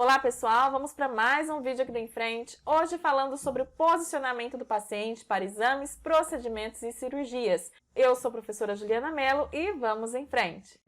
Olá pessoal, vamos para mais um vídeo aqui do Em Frente, hoje falando sobre o posicionamento do paciente para exames, procedimentos e cirurgias. Eu sou a professora Juliana Mello e vamos em frente!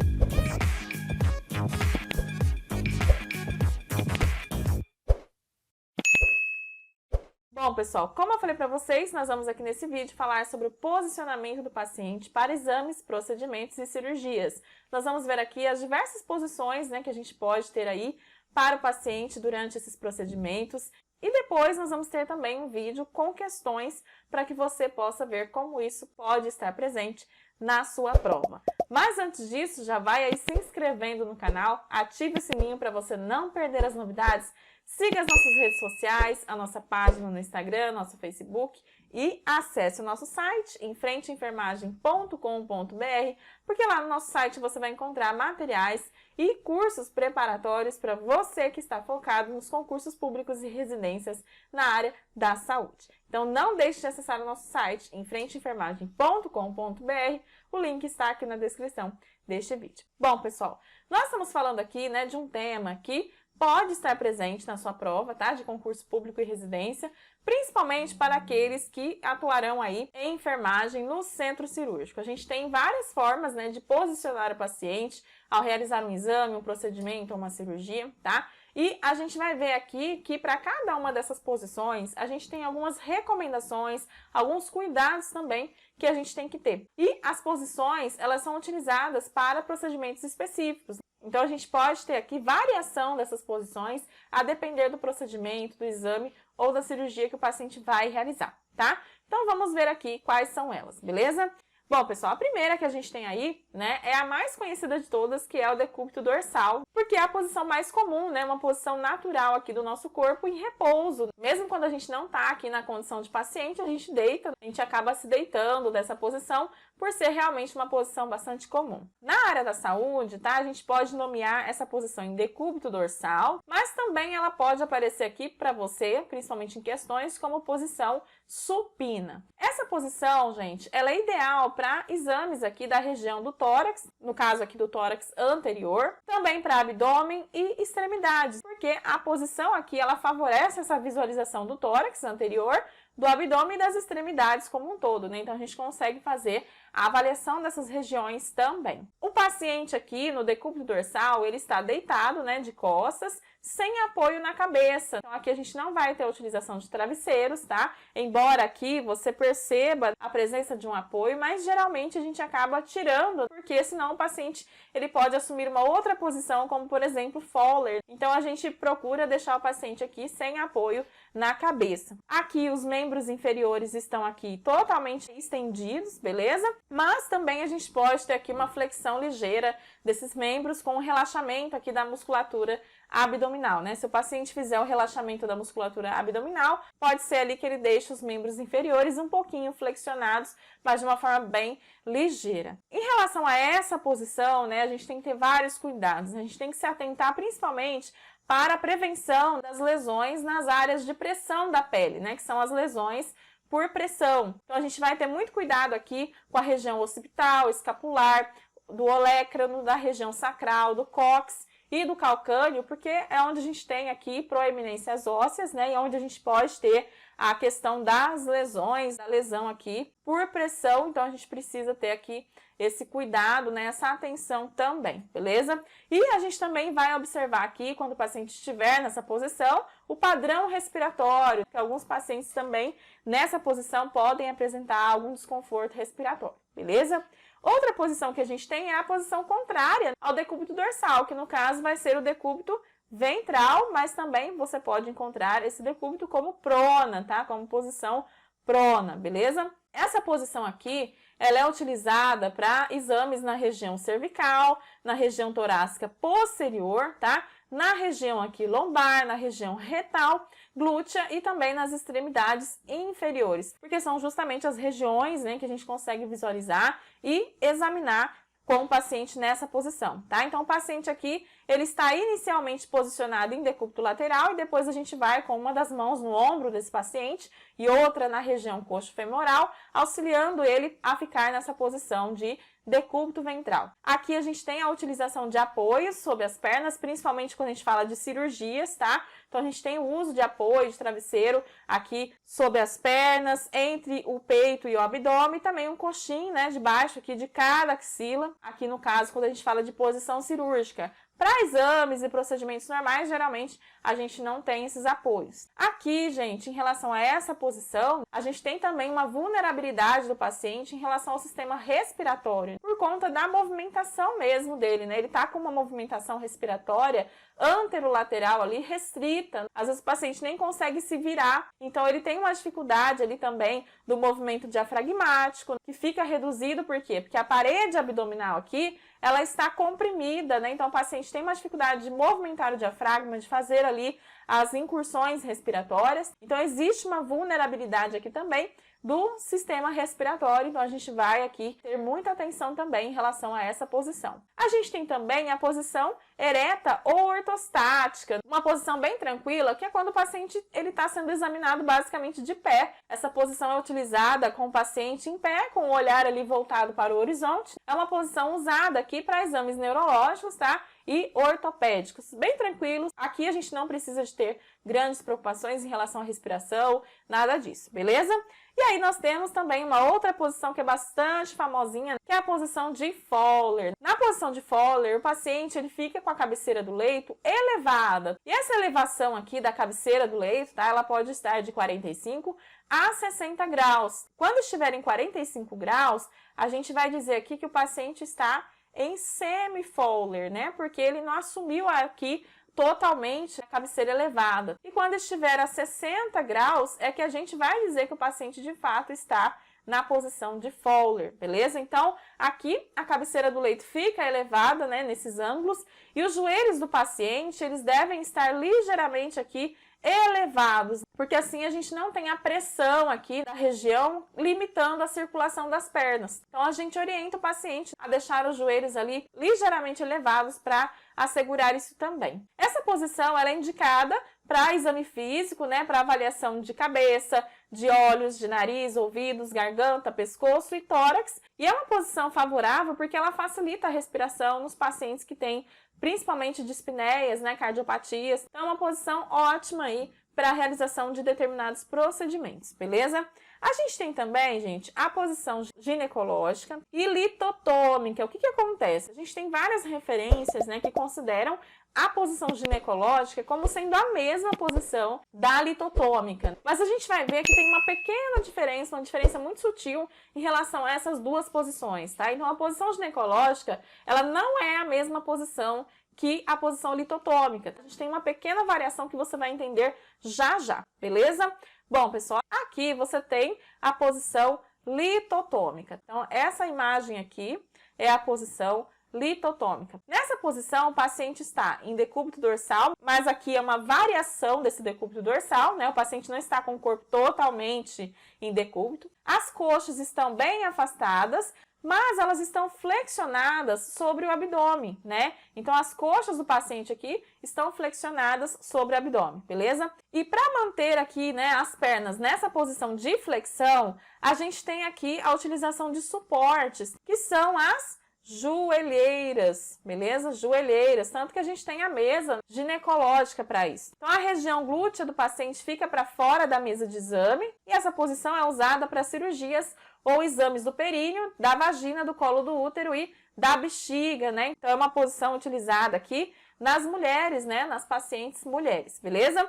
Bom pessoal, como eu falei para vocês, nós vamos aqui nesse vídeo falar sobre o posicionamento do paciente para exames, procedimentos e cirurgias. Nós vamos ver aqui as diversas posições, que a gente pode ter aí para o paciente durante esses procedimentos. E depois nós vamos ter também um vídeo com questões para que você possa ver como isso pode estar presente na sua prova. Mas antes disso, já vai aí se inscrevendo no canal, ative o sininho para você não perder as novidades, siga as nossas redes sociais, a nossa página no Instagram, nosso Facebook e acesse o nosso site, enfrenteenfermagem.com.br, porque lá no nosso site você vai encontrar materiais e cursos preparatórios para você que está focado nos concursos públicos e residências na área da saúde. Então não deixe de acessar o nosso site, enfrenteenfermagem.com.br, o link está aqui na descrição deste vídeo. Bom pessoal, nós estamos falando aqui de um tema que pode estar presente na sua prova, tá? De concurso público e residência, principalmente para aqueles que atuarão aí em enfermagem no centro cirúrgico. A gente tem várias formas, de posicionar o paciente ao realizar um exame, um procedimento ou uma cirurgia, tá? E a gente vai ver aqui que para cada uma dessas posições, a gente tem algumas recomendações, alguns cuidados também que a gente tem que ter. E as posições, elas são utilizadas para procedimentos específicos. Então, a gente pode ter aqui variação dessas posições a depender do procedimento, do exame ou da cirurgia que o paciente vai realizar, tá? Então, vamos ver aqui quais são elas, beleza? Bom, pessoal, a primeira que a gente tem aí, é a mais conhecida de todas, que é o decúbito dorsal, porque é a posição mais comum, uma posição natural aqui do nosso corpo em repouso. Mesmo quando a gente não tá aqui na condição de paciente, a gente deita, a gente acaba se deitando dessa posição, por ser realmente uma posição bastante comum. Na área da saúde, tá? A gente pode nomear essa posição em decúbito dorsal, mas também ela pode aparecer aqui para você, principalmente em questões como posição supina. Essa posição, gente, ela é ideal para exames aqui da região do tórax, no caso aqui do tórax anterior, também para abdômen e extremidades, porque a posição aqui ela favorece essa visualização do tórax anterior, do abdômen e das extremidades como um todo, Então a gente consegue fazer a avaliação dessas regiões também. O paciente aqui no decúbito dorsal, ele está deitado, de costas, sem apoio na cabeça. Então aqui a gente não vai ter a utilização de travesseiros, tá? Embora aqui você perceba a presença de um apoio, mas geralmente a gente acaba tirando, porque senão o paciente ele pode assumir uma outra posição, como por exemplo Fowler. Então a gente procura deixar o paciente aqui sem apoio na cabeça. Aqui os membros inferiores estão aqui totalmente estendidos, beleza? Mas também a gente pode ter aqui uma flexão ligeira desses membros com um relaxamento aqui da musculatura abdominal, Se o paciente fizer o relaxamento da musculatura abdominal, pode ser ali que ele deixe os membros inferiores um pouquinho flexionados, mas de uma forma bem ligeira. Em relação a essa posição, a gente tem que ter vários cuidados, a gente tem que se atentar principalmente para a prevenção das lesões nas áreas de pressão da pele, que são as lesões por pressão. Então, a gente vai ter muito cuidado aqui com a região occipital, escapular, do olecrano, da região sacral, do cóccix e do calcâneo, porque é onde a gente tem aqui proeminências ósseas, e onde a gente pode ter a questão das lesões, da lesão aqui por pressão, então a gente precisa ter aqui esse cuidado, essa atenção também, beleza? E a gente também vai observar aqui, quando o paciente estiver nessa posição, o padrão respiratório, que alguns pacientes também nessa posição podem apresentar algum desconforto respiratório, beleza? Outra posição que a gente tem é a posição contrária ao decúbito dorsal, que no caso vai ser o decúbito ventral, mas também você pode encontrar esse decúbito como prona, tá? Como posição prona, beleza? Essa posição aqui, ela é utilizada para exames na região cervical, na região torácica posterior, tá? Na região aqui lombar, na região retal, glútea e também nas extremidades inferiores, porque são justamente as regiões, que a gente consegue visualizar e examinar com o paciente nessa posição, tá? Então, o paciente aqui, ele está inicialmente posicionado em decúbito lateral e depois a gente vai com uma das mãos no ombro desse paciente e outra na região coxo-femoral, auxiliando ele a ficar nessa posição de decúbito ventral. Aqui a gente tem a utilização de apoios sobre as pernas, principalmente quando a gente fala de cirurgias, tá? Então a gente tem o uso de apoio, de travesseiro aqui sobre as pernas, entre o peito e o abdômen, e também um coxim, né, debaixo aqui de cada axila, aqui no caso quando a gente fala de posição cirúrgica. Para exames e procedimentos normais, geralmente a gente não tem esses apoios. Aqui, gente, em relação a essa posição, a gente tem também uma vulnerabilidade do paciente em relação ao sistema respiratório, por conta da movimentação mesmo dele, né? Ele tá com uma movimentação respiratória anterolateral ali restrita. Às vezes o paciente nem consegue se virar, então ele tem uma dificuldade ali também do movimento diafragmático, que fica reduzido, por quê? Porque a parede abdominal aqui, ela está comprimida, né? Então o paciente tem uma dificuldade de movimentar o diafragma, de fazer ali as incursões respiratórias. Então existe uma vulnerabilidade aqui também do sistema respiratório, então a gente vai aqui ter muita atenção também em relação a essa posição. A gente tem também a posição ereta ou ortostática, uma posição bem tranquila, que é quando o paciente ele está sendo examinado basicamente de pé. Essa posição é utilizada com o paciente em pé, com o olhar ali voltado para o horizonte. É uma posição usada aqui para exames neurológicos, tá? E ortopédicos, bem tranquilos. Aqui a gente não precisa de ter grandes preocupações em relação à respiração, nada disso, beleza? E aí nós temos também uma outra posição que é bastante famosinha, que é a posição de Fowler. Na posição de Fowler, o paciente ele fica com a cabeceira do leito elevada. E essa elevação aqui da cabeceira do leito, tá? Ela pode estar de 45 a 60 graus. Quando estiver em 45 graus, a gente vai dizer aqui que o paciente está em semi-Fowler, né? Porque ele não assumiu aqui totalmente a cabeceira elevada. E quando estiver a 60 graus, é que a gente vai dizer que o paciente de fato está na posição de Fowler, beleza? Então, aqui a cabeceira do leito fica elevada, né, nesses ângulos, e os joelhos do paciente, eles devem estar ligeiramente aqui elevados, porque assim a gente não tem a pressão aqui da região limitando a circulação das pernas. Então a gente orienta o paciente a deixar os joelhos ali ligeiramente elevados para assegurar isso também. Essa posição ela é indicada para exame físico, né, para avaliação de cabeça, de olhos, de nariz, ouvidos, garganta, pescoço e tórax. E é uma posição favorável porque ela facilita a respiração nos pacientes que têm principalmente dispneias, né, cardiopatias. Então é uma posição ótima aí para a realização de determinados procedimentos, beleza? A gente tem também, gente, a posição ginecológica e litotômica. O que acontece? A gente tem várias referências, né, que consideram a posição ginecológica como sendo a mesma posição da litotômica. Mas a gente vai ver que tem uma pequena diferença, uma diferença muito sutil em relação a essas duas posições, tá? Então, a posição ginecológica, ela não é a mesma posição que a posição litotômica. A gente tem uma pequena variação que você vai entender já já, beleza? Bom, pessoal, aqui você tem a posição litotômica. Então, essa imagem aqui é a posição litotômica. Nessa posição, o paciente está em decúbito dorsal, mas aqui é uma variação desse decúbito dorsal, né? O paciente não está com o corpo totalmente em decúbito. As coxas estão bem afastadas, mas elas estão flexionadas sobre o abdômen, né? Então, as coxas do paciente aqui estão flexionadas sobre o abdômen, beleza? E para manter aqui, né, as pernas nessa posição de flexão, a gente tem aqui a utilização de suportes, que são as joelheiras, beleza? Joelheiras, tanto que a gente tem a mesa ginecológica para isso. Então, a região glútea do paciente fica para fora da mesa de exame e essa posição é usada para cirurgias ou exames do períneo, da vagina, do colo do útero e da bexiga, né? Então, é uma posição utilizada aqui nas mulheres, né? Nas pacientes mulheres, beleza?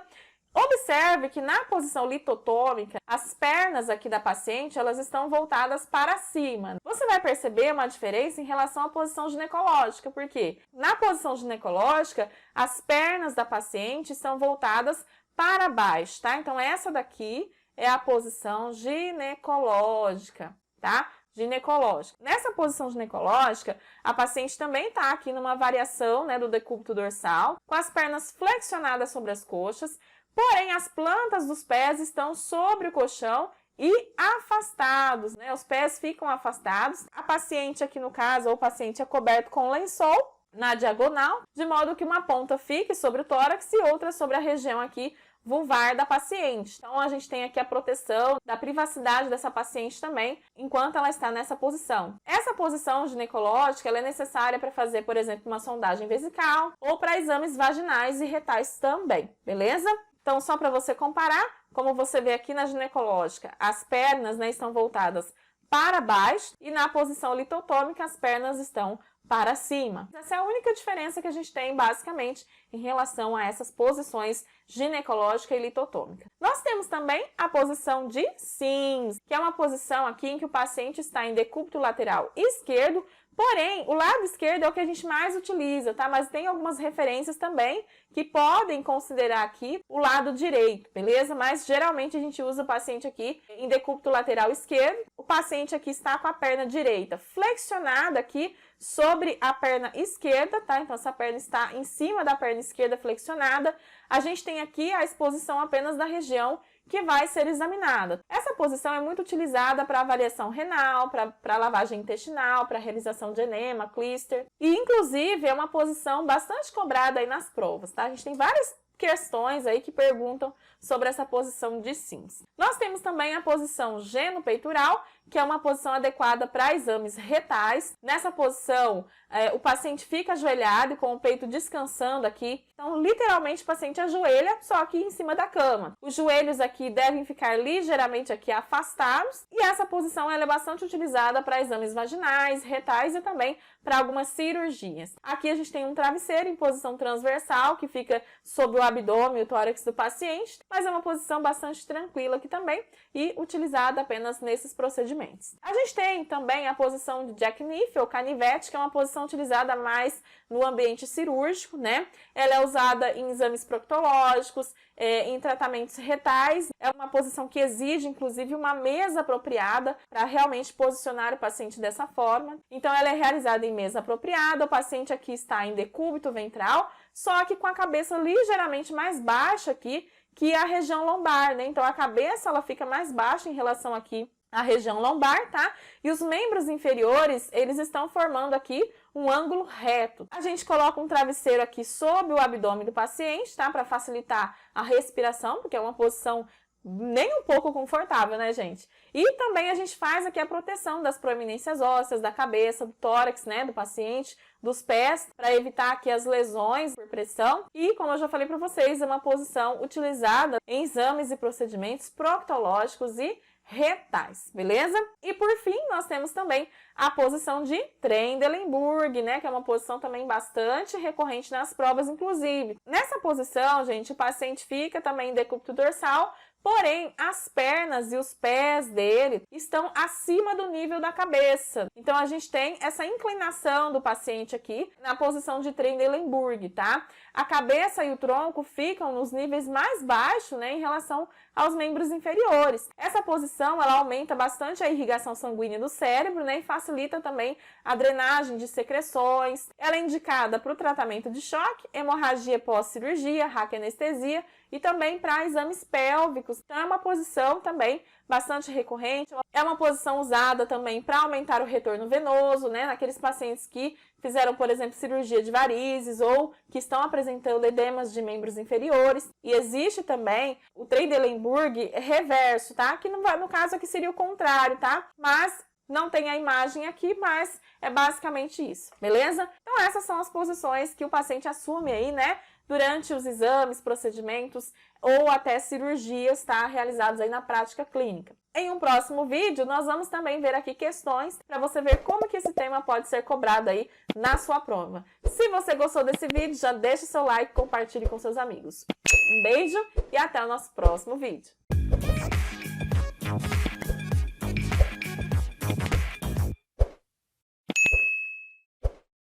Observe que na posição litotômica, as pernas aqui da paciente, elas estão voltadas para cima. Você vai perceber uma diferença em relação à posição ginecológica, porque na posição ginecológica, as pernas da paciente estão voltadas para baixo, tá? Então, essa daqui é a posição ginecológica, tá? Ginecológica. Nessa posição ginecológica, a paciente também está aqui numa variação, né, do decúbito dorsal, com as pernas flexionadas sobre as coxas, porém as plantas dos pés estão sobre o colchão e afastados, né? Os pés ficam afastados. A paciente aqui no caso, ou o paciente é coberto com lençol, na diagonal, de modo que uma ponta fique sobre o tórax e outra sobre a região aqui vulvar da paciente. Então, a gente tem aqui a proteção da privacidade dessa paciente também, enquanto ela está nessa posição. Essa posição ginecológica ela é necessária para fazer, por exemplo, uma sondagem vesical ou para exames vaginais e retais também, beleza? Então, só para você comparar, como você vê aqui na ginecológica, as pernas, né, estão voltadas para baixo e na posição litotômica as pernas estão para cima. Essa é a única diferença que a gente tem, basicamente, em relação a essas posições ginecológica e litotômica. Nós temos também a posição de Sims, que é uma posição aqui em que o paciente está em decúbito lateral esquerdo, porém, o lado esquerdo é o que a gente mais utiliza, tá? Mas tem algumas referências também que podem considerar aqui o lado direito, beleza? Mas geralmente a gente usa o paciente aqui em decúbito lateral esquerdo. O paciente aqui está com a perna direita flexionada aqui sobre a perna esquerda, tá? Então, essa perna está em cima da perna esquerda flexionada. A gente tem aqui a exposição apenas da região que vai ser examinada. Essa posição é muito utilizada para avaliação renal, para lavagem intestinal, para realização de enema, clíster. E, inclusive, é uma posição bastante cobrada aí nas provas, tá? A gente tem várias questões aí que perguntam sobre essa posição de Sims. Nós temos também a posição genopeitoral, que é uma posição adequada para exames retais. Nessa posição, o paciente fica ajoelhado e com o peito descansando aqui. Então, literalmente, o paciente ajoelha, só que em cima da cama. Os joelhos aqui devem ficar ligeiramente aqui afastados. E essa posição ela é bastante utilizada para exames vaginais, retais e também para algumas cirurgias. Aqui a gente tem um travesseiro em posição transversal, que fica sobre o abdômen e o tórax do paciente, mas é uma posição bastante tranquila aqui também e utilizada apenas nesses procedimentos. A gente tem também a posição de jackknife ou canivete, que é uma posição utilizada mais no ambiente cirúrgico, né? Ela é usada em exames proctológicos, em tratamentos retais. É uma posição que exige, inclusive, uma mesa apropriada para realmente posicionar o paciente dessa forma. Então, ela é realizada em mesa apropriada. O paciente aqui está em decúbito ventral, só que com a cabeça ligeiramente mais baixa aqui que a região lombar, né? Então, a cabeça ela fica mais baixa em relação aqui à região lombar, tá? E os membros inferiores, eles estão formando aqui um ângulo reto. A gente coloca um travesseiro aqui sobre o abdômen do paciente, tá? Para facilitar a respiração, porque é uma posição nem um pouco confortável, né, gente? E também a gente faz aqui a proteção das proeminências ósseas, da cabeça, do tórax, né, do paciente, dos pés, para evitar aqui as lesões por pressão. E, como eu já falei para vocês, é uma posição utilizada em exames e procedimentos proctológicos e retais, beleza? E por fim, nós temos também a posição de Trendelenburg, né? Que é uma posição também bastante recorrente nas provas, inclusive. Nessa posição, gente, o paciente fica também em decúbito dorsal, porém, as pernas e os pés dele estão acima do nível da cabeça. Então, a gente tem essa inclinação do paciente aqui na posição de Trendelenburg, tá? A cabeça e o tronco ficam nos níveis mais baixos, né, em relação aos membros inferiores. Essa posição, ela aumenta bastante a irrigação sanguínea do cérebro, né, e facilita também a drenagem de secreções. Ela é indicada para o tratamento de choque, hemorragia pós-cirurgia, raquianestesia e também para exames pélvicos. Então, é uma posição também bastante recorrente. É uma posição usada também para aumentar o retorno venoso, né, naqueles pacientes que fizeram, por exemplo, cirurgia de varizes ou que estão apresentando edemas de membros inferiores. E existe também o Trendelenburg reverso, tá? Que no caso aqui seria o contrário, tá? Mas não tem a imagem aqui, mas é basicamente isso, beleza? Então essas são as posições que o paciente assume aí, né? Durante os exames, procedimentos ou até cirurgias, tá? Realizados aí na prática clínica. Em um próximo vídeo, nós vamos também ver aqui questões para você ver como que esse tema pode ser cobrado aí na sua prova. Se você gostou desse vídeo, já deixa o seu like e compartilhe com seus amigos. Um beijo e até o nosso próximo vídeo.